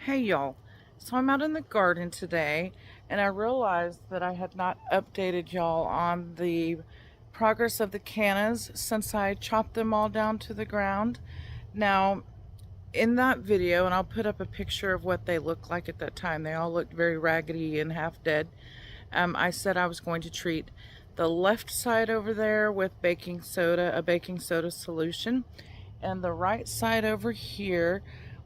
Hey y'all, so I'm out in the garden today and I realized that I had not updated y'all on the progress of the cannas since I chopped them all down to the ground. Now, in that video, and I'll put up a picture of what they looked like at that time, they all looked very raggedy and half dead. I said I was going to treat the left side over there with baking soda, a baking soda solution, and the right side over here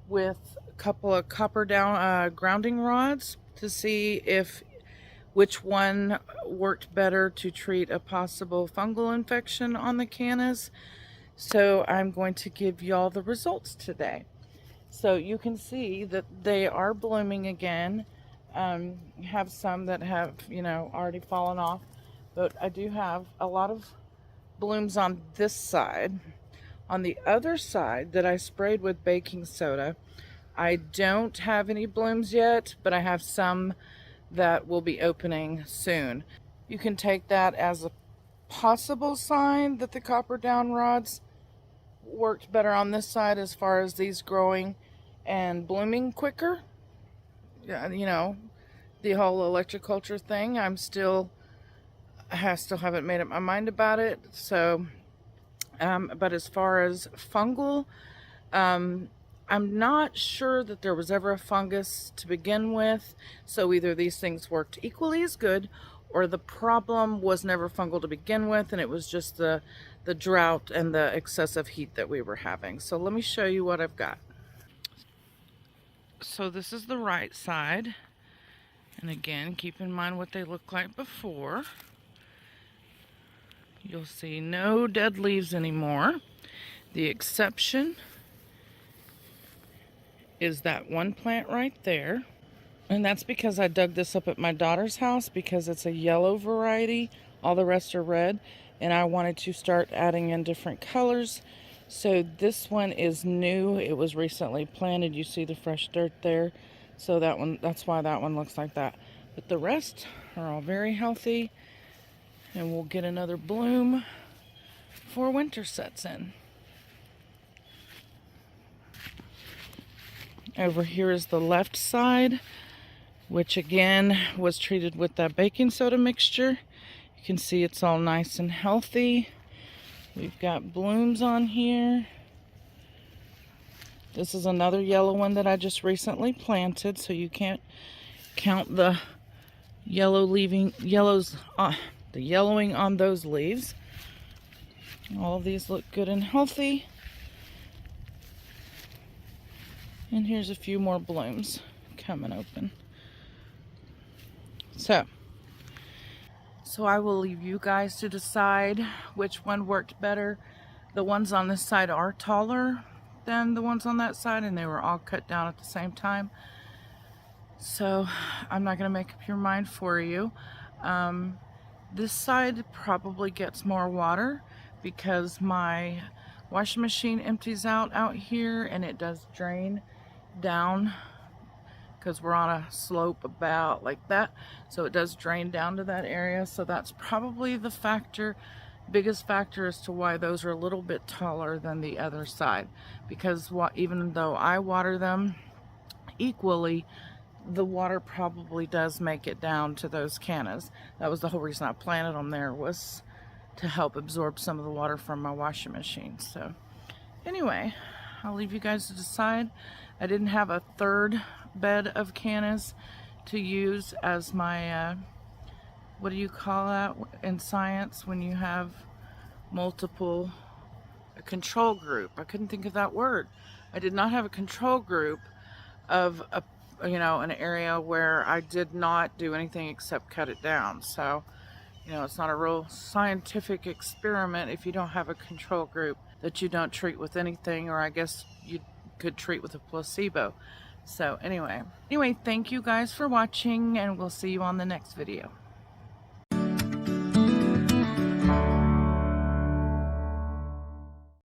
with a couple of copper down grounding rods to see if which one worked better to treat a possible fungal infection on the cannas. So I'm going to give y'all the results today. So you can see that they are blooming again. Have some that have, already fallen off, but I do have a lot of blooms on this side. On the other side that I sprayed with baking soda, I don't have any blooms yet, but I have some that will be opening soon. You can take that as a possible sign that the copper down rods worked better on this side as far as these growing and blooming quicker. Yeah, the whole electroculture thing, I still haven't made up my mind about it. So, but as far as fungal, I'm not sure that there was ever a fungus to begin with. So either these things worked equally as good, or the problem was never fungal to begin with, and it was just the drought and the excessive heat that we were having. So let me show you what I've got. So this is the right side. And again, keep in mind what they looked like before. You'll see no dead leaves anymore. The exception is that one plant right there. And that's because I dug this up at my daughter's house because it's a yellow variety. All the rest are red. And I wanted to start adding in different colors. So this one is new. It was recently planted. You see the fresh dirt there. So that's why that one looks like that. But the rest are all very healthy. And we'll get another bloom before winter sets in. Over here is the left side, which again was treated with that baking soda mixture. You can see it's all nice and healthy. We've got blooms on here. This is another yellow one that I just recently planted, so you can't count the the yellowing on those leaves. All of these look good and healthy. And here's a few more blooms coming open. So I will leave you guys to decide which one worked better. The ones on this side are taller than the ones on that side, and they were all cut down at the same time. So I'm not going to make up your mind for you. This side probably gets more water because my washing machine empties out here, and it does drain down because we're on a slope about like that, so it does drain down to that area. So that's probably the biggest factor as to why those are a little bit taller than the other side, because even though I water them equally, the water probably does make it down to those cannas. That was the whole reason I planted them there, was to help absorb some of the water from my washing machine. So anyway, I'll leave you guys to decide. I didn't have a third bed of cannas to use as my, what do you call that in science when you have multiple, a control group. I couldn't think of that word. I did not have a control group of an area where I did not do anything except cut it down. So, it's not a real scientific experiment if you don't have a control group that you don't treat with anything, or I guess you could treat with a placebo. So anyway, thank you guys for watching, and we'll see you on the next video.